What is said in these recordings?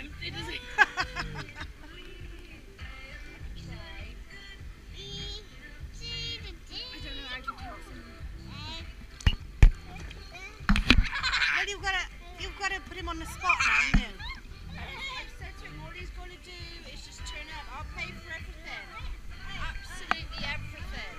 empty, does he? Well, you've got to put him on the spot now, you know. I've said to him, all he's got to do is just turn up. I'll pay for everything. Absolutely everything.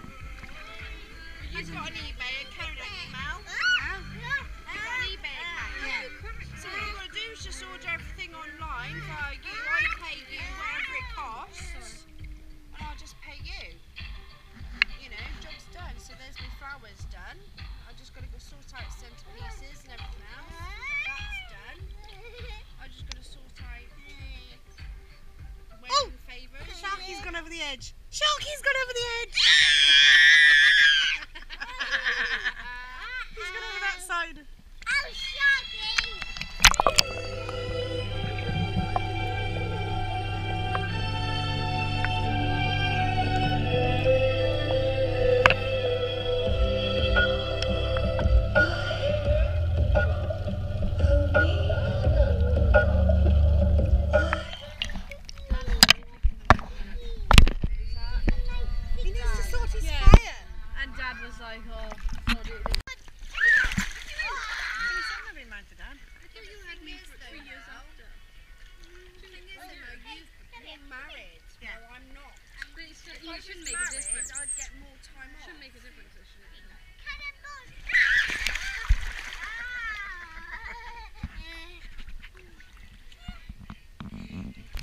You've got an eBay account, haven't you, Mal? You've got an eBay account? Yeah. So all you've got to do is just order everything online via you. I pay you whatever it costs, and I'll just pay you. You know, job's done. So there's my flowers done. I've just got to go sort out centerpieces and everything else. That's done. I just got to sort out wedding favours. Sharky's gone over the edge. Sharky's gone over the edge. He's gone over that side. Oh, Sharky! He needs to sort his fire. And Dad was like, oh, Can you send them in mind to Dad? I thought you had me for 3 years after. You're married. Yeah. No, I'm not. But it's still, If I it shouldn't was make a married, difference. I'd get more time It off. shouldn't make a difference, actually.